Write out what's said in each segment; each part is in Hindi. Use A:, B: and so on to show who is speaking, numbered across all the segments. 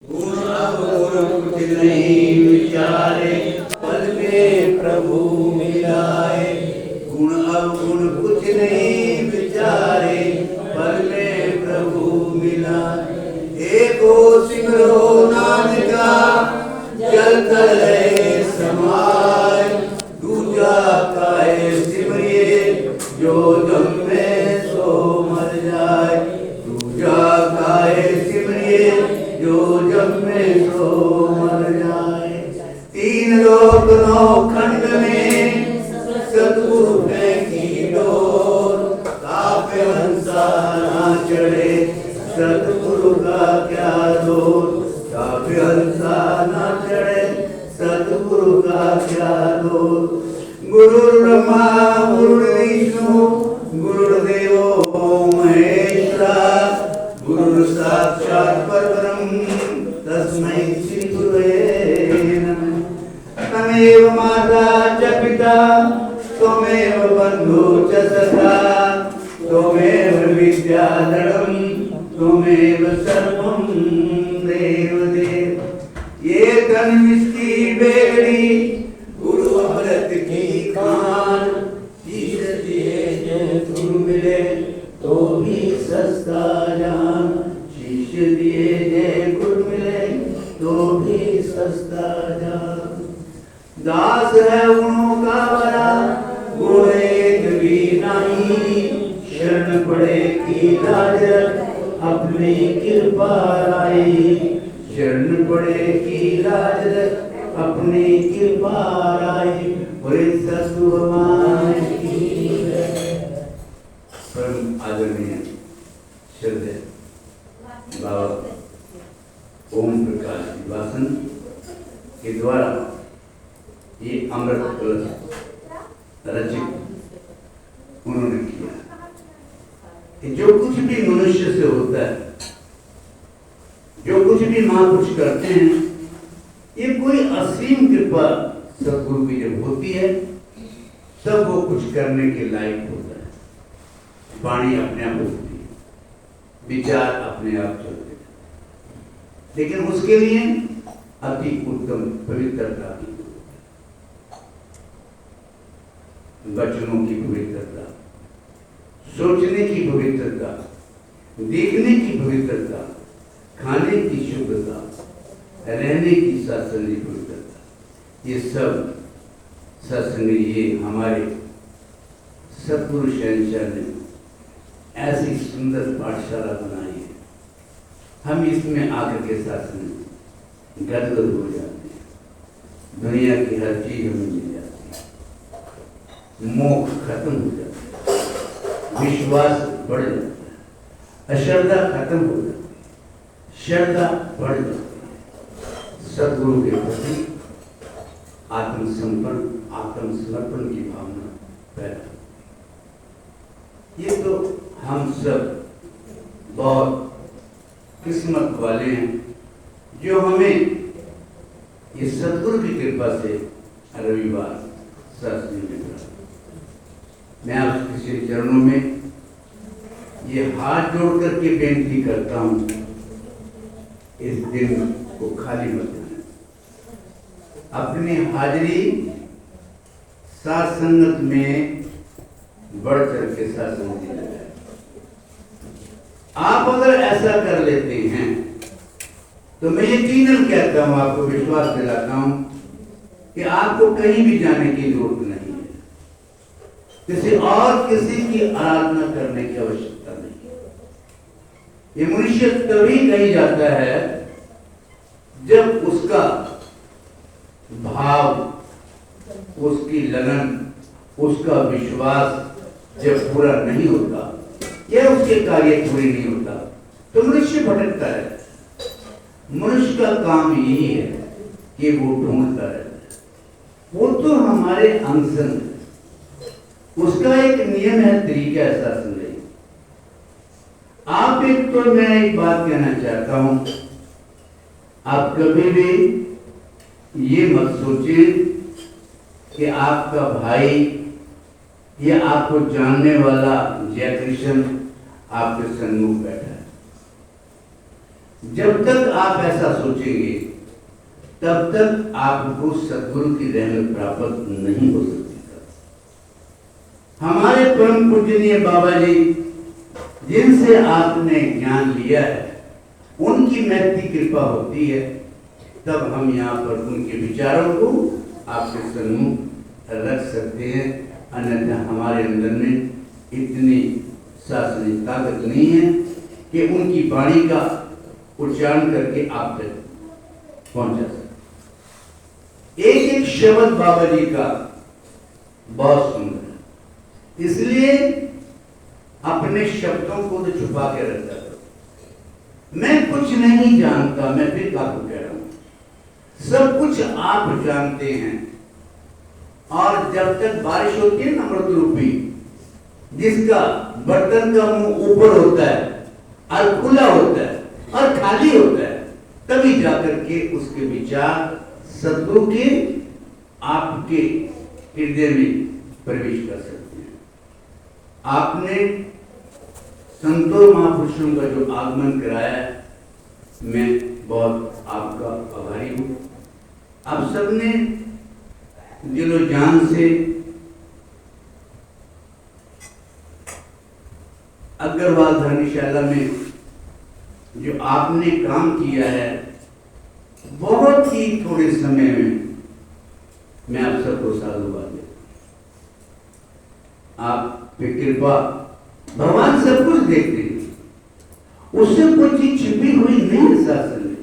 A: गुण अवगुण कुछ नहीं विचारे, पल में प्रभु मिलाए। गुण अवगुण कुछ नहीं विचारे, पल में प्रभु मिलाए। एको सिमरो नानका, जल थल समाय। दूजा काहे सिमरिए, जो जम में सो मर जाए। दूजा काहे सिमरिए, जो जम में सो मर जाए। तीन लोक नौ खंड में, सतगुरु की डोर। कापे हंसा ना चढ़े, सतगुरु का क्या दोष। कापे हंसा ना चढ़े, सतगुरु का क्या दोष। गुरु ब्रह्मा गुरु विष्णु, गुरुदेवो महेश्वरा। गुरु साक्षात् परब्रह्म, तस्मै श्री गुरवे नमः। तमेव माता च पिता, त्वमेव बन्धु च सखा। त्वमेव विद्याधरम्, त्वमेव सर्वं देवदेव। ये तन मिस्टी बेड़ी, गुरु अमृत की खान। शीश दिए जो गुरु मिले, तो भी सस्ता जान। शीश दिए जे गुरु मिले, तो भी सस्ता जान। दास है गुणों का बड़ा, गुण एक भी नहीं। शरण पड़े की लाज, अपनी कृपा लाई। शरण पड़े की लाज, अपनी कृपा लाई। बोले सतगुरु भगवान की जय। परम आदरणीय श्रद्धेय बाबा ओम प्रकाश वासन के द्वारा ये अमृत कलश रचित उन्होंने किया। जो कुछ भी मनुष्य से होता है, जो कुछ भी महापुरुष करते हैं, ये कोई असीम कृपा सदगुरु की जब होती है, तब वो कुछ करने के लायक होता है। वाणी अपने आप होती है, विचार अपने आप चलते हैं, लेकिन उसके लिए अति उत्तम पवित्रता की, वचनों की पवित्रता, सोचने की पवित्रता, देखने की पवित्रता, खाने की शुद्धता, रहने की सत्संगी पवित्रता, ये सब सत्संग, ये हमारे सतगुरु शहंशाह ने ऐसी सुंदर पाठशाला बनाई है। हम इसमें आकर के सत्संग गदगद हो जाते हैं। दुनिया की हर चीज हमें मिल जाती है, मोह खत्म हो जाता है, विश्वास बढ़ जाता है, अश्रद्धा खत्म हो जाती है, श्रद्धा बढ़ जाती है। सदगुरु के प्रति आत्मसमर्पण की भावना पैदा। ये तो हम सब बहुत किस्मत वाले हैं, जो हमें ये सदगुरु की कृपा से रविवार सत्संग मिल रहा। मैं आपके श्री चरणों में ये हाथ जोड़ करके बेनती करता हूँ, इस दिन को खाली मत जाना। अपनी हाजिरी साथ संगत में बढ़ चढ़ के साथ संगत दी जाए। आप अगर ऐसा कर लेते हैं तो मैं यकीनन कहता हूं, आपको विश्वास दिलाता हूं कि आपको कहीं भी जाने की जरूरत नहीं है, किसी और किसी की आराधना करने की आवश्यकता नहीं है। ये मनुष्य तभी कहीं जाता है जब उसका भाव, उसकी लगन, उसका विश्वास जब पूरा नहीं होता या उसके कार्य पूरे नहीं होता, तो मनुष्य भटकता है। मनुष्य का काम यही है कि वो ढूंढता रहता है। वो तो हमारे अंशन है, उसका एक नियम है, तरीका है शासन है। आप एक तो मैं एक बात कहना चाहता हूं, आप कभी भी ये मत सोचें कि आपका भाई या आपको जानने वाला जय कृष्ण आपके सन्मुख बैठा है। जब तक आप ऐसा सोचेंगे तब तक आपको सद्गुरु की रहमत प्राप्त नहीं हो सकती। हमारे परम पूजनीय बाबा जी जिनसे आपने ज्ञान लिया है, उनकी महती कृपा होती है तब हम यहाँ पर उनके विचारों को आपके सम्मुख रख सकते हैं, अन्यथा हमारे अंदर में इतनी शासनिक ताकत नहीं है कि उनकी वाणी का उच्चारण करके आप तक पहुंचा सके। एक एक शब्द बाबा जी का बहुत सुंदर है, इसलिए अपने शब्दों को तो छुपा के रखता था। मैं कुछ नहीं जानता, मैं फिर आपको कह रहा हूं, सब कुछ आप जानते हैं। और जब तक बारिश होती है ना अमृत रूपी, जिसका बर्तन का मुंह ऊपर होता है और खुला होता है और खाली होता है, तभी जाकर के उसके विचार सद्गुरु के आपके हृदय में प्रवेश कर सकते हैं। आपने संतों महापुरुषों का जो आगमन कराया है, मैं बहुत आपका आभारी हूं। आप सबने दिलो जान से अग्रवाल धर्मशाला में जो आपने काम किया है, बहुत ही थोड़े समय में मैं आप सबको साधुवाद देता हूं। आप पे कृपा, भगवान सब कुछ देखते हैं, उससे कोई चीज छिपी हुई नहीं है शास्त्र में।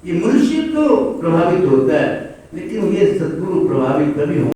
A: ये मनुष्य तो प्रभावित होता है, लेकिन ये सद्गुरु प्रभावित कभी हो